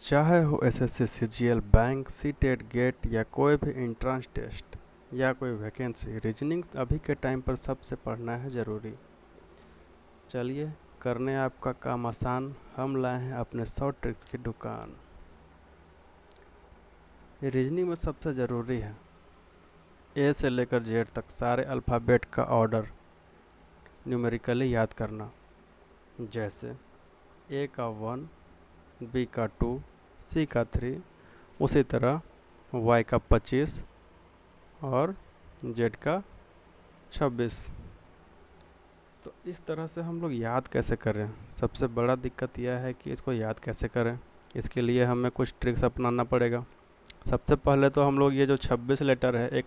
चाहे हो SSC CGL bank CTET GATE या कोई भी एंट्रेंस टेस्ट या कोई वैकेंसी, रीजनिंग अभी के टाइम पर सबसे पढ़ना है ज़रूरी। चलिए करने आपका काम आसान, हम लाए हैं अपने 100 ट्रिक्स की दुकान। रीजनिंग में सबसे ज़रूरी है ए से लेकर जेड तक सारे अल्फ़ाबेट का ऑर्डर न्यूमेरिकली याद करना। जैसे ए का 1, बी का 2, सी का 3, उसी तरह वाई का 25 और जेड का 26। तो इस तरह से हम लोग याद कैसे करें? सबसे बड़ा दिक्कत यह है कि इसको याद कैसे करें। इसके लिए हमें कुछ ट्रिक्स अपनाना पड़ेगा। सबसे पहले तो हम लोग ये जो 26 लेटर है, एक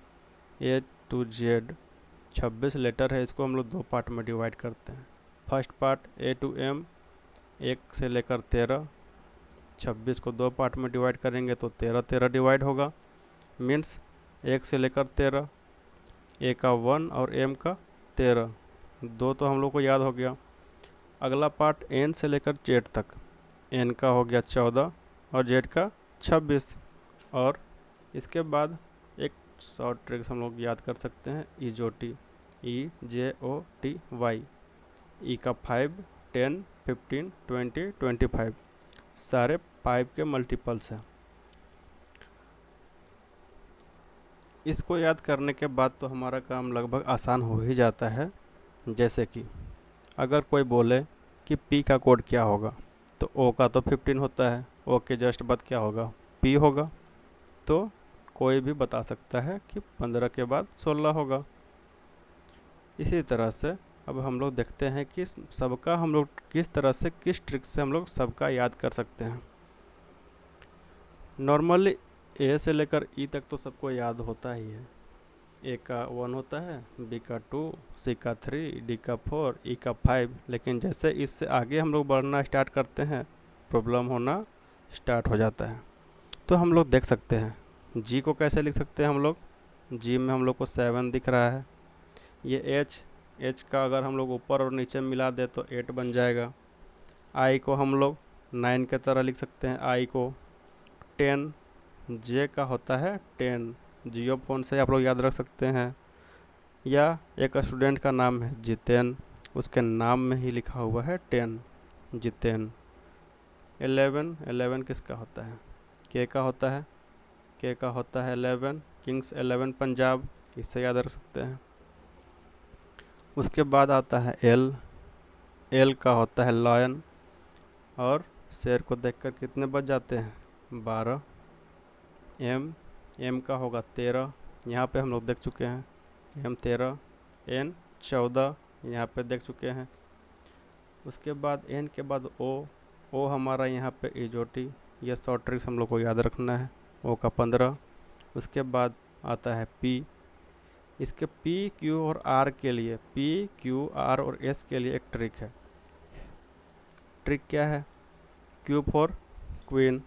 ए टू जेड 26 लेटर है, इसको हम लोग दो पार्ट में डिवाइड करते हैं। First part A to M 1 से लेकर 13, 26 को दो पार्ट में डिवाइड करेंगे तो 13 13 डिवाइड होगा। मीन्स 1 से लेकर 13, ए का 1 और एम का 13, दो तो हम लोग को याद हो गया। अगला पार्ट एन से लेकर जेड तक, एन का हो गया 14 और जेड का 26। और इसके बाद एक शॉर्ट ट्रिक्स हम लोग याद कर सकते हैं, EJOT, EJOTY। ई का 5, 10, 15, 20, 25, सारे 5 के मल्टीपल्स हैं। इसको याद करने के बाद तो हमारा काम लगभग आसान हो ही जाता है। जैसे कि अगर कोई बोले कि पी का कोड क्या होगा, तो ओ का तो 15 होता है, ओ के जस्ट बाद क्या होगा, पी होगा। तो कोई भी बता सकता है कि 15 के बाद 16 होगा। इसी तरह से अब हम लोग देखते हैं कि सबका हम लोग किस तरह से, किस ट्रिक से हम लोग सबका याद कर सकते हैं। नॉर्मली ए से लेकर ई तक तो सबको याद होता ही है। ए का 1 होता है, बी का 2, सी का 3, डी का 4, ई का 5। लेकिन जैसे इससे आगे हम लोग बढ़ना स्टार्ट करते हैं, प्रॉब्लम होना स्टार्ट हो जाता है। तो हम लोग देख सकते हैं जी को कैसे लिख सकते हैं हम लोग। जी में हम लोग को 7 दिख रहा है। ये एच का अगर हम लोग ऊपर और नीचे मिला दे तो 8 बन जाएगा। आई को हम लोग 9 के तरह लिख सकते हैं, आई को 10। जे का होता है 10, जियो फोन से आप लोग याद रख सकते हैं। या एक स्टूडेंट का नाम है जितेन, उसके नाम में ही लिखा हुआ है 10, जितेन। 11 किसका होता है, के का होता है, के का होता है 11, किंग्स 11 पंजाब, इससे याद रख सकते हैं। उसके बाद आता है एल का होता है लॉयन, और शेर को देखकर कितने बज जाते हैं, 12। एम का होगा 13, यहाँ पे हम लोग देख चुके हैं, एम 13, एन 14, यहाँ पे देख चुके हैं। उसके बाद एन के बाद ओ हमारा यहाँ पे EJOT, ये शॉर्ट ट्रिक्स हम लोग को याद रखना है, ओ का 15। उसके बाद आता है पी। इसके पी क्यू और आर के लिए, पी क्यू आर और एस के लिए एक ट्रिक है। ट्रिक क्या है, क्यू फॉर क्वीन,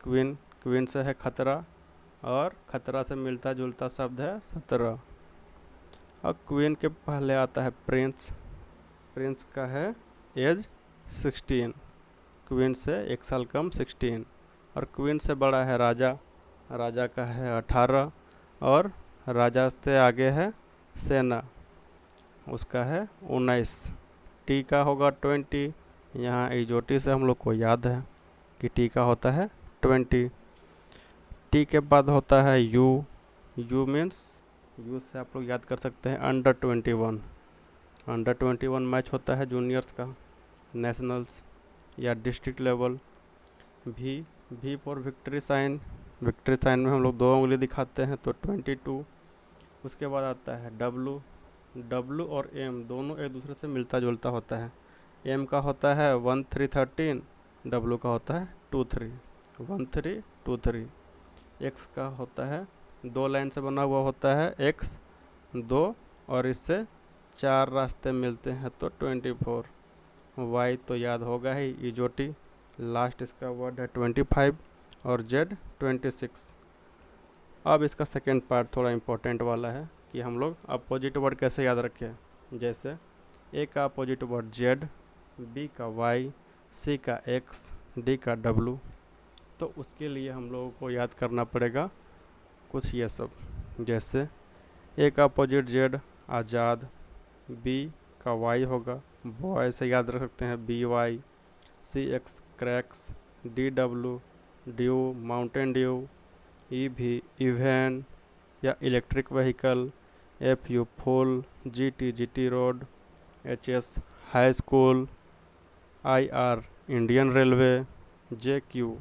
क्वीन से है खतरा, और खतरा से मिलता जुलता शब्द है 17। और क्वीन के पहले आता है प्रिंस, प्रिंस का है एज 16, क्वीन से 1 साल कम 16। और क्वीन से बड़ा है राजा, राजा का है 18, और राजा से आगे है सेना, उसका है 19। टी का होगा 20, यहाँ EJOT से हम लोग को याद है कि टी का होता है 20। टी के बाद होता है यू मीन्स, यू से आप लोग याद कर सकते हैं अंडर 21, अंडर 21 मैच होता है जूनियर्स का, नेशनल्स या डिस्ट्रिक्ट लेवल। भी for victory sign, victory sign में हम लोग 2 उंगली दिखाते हैं तो 22। उसके बाद आता है डब्लू और एम दोनों एक दूसरे से मिलता जुलता होता है। एम का होता है 1 3 13, डब्लू का होता है 2 3, 1 3 2 3। एक्स का होता है 2 लाइन से बना हुआ होता है, एक्स 2, और इससे 4 रास्ते मिलते हैं तो 24। वाई तो याद होगा ही, EJOT। लास्ट इसका वर्ड है 25 और जेड 26। अब इसका सेकेंड पार्ट थोड़ा इम्पोर्टेंट वाला है कि हम लोग अपोजिट वर्ड कैसे याद रखें। जैसे ए का अपोजिट वर्ड जेड, बी का वाई, सी का एक्स, डी का डब्लू। तो उसके लिए हम लोगों को याद करना पड़ेगा कुछ ये सब, जैसे ए का अपोजिट जेड आज़ाद, बी का वाई होगा बॉय से याद रख सकते हैं B Y, C X Crax, D W dew mountain dew, E भी इवेन या electric vehicle, F U full, G T road, H S high school, I R Indian railway, J Q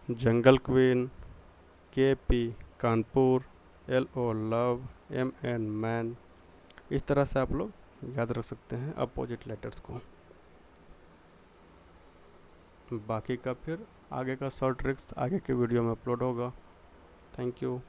jungle queen, K P Kanpur, L O love, M N man. इस तरह से आप लोग याद रख सकते हैं अपोजिट लेटर्स को। बाकी का फिर आगे का शॉर्ट ट्रिक्स आगे के वीडियो में अपलोड होगा। Thank you.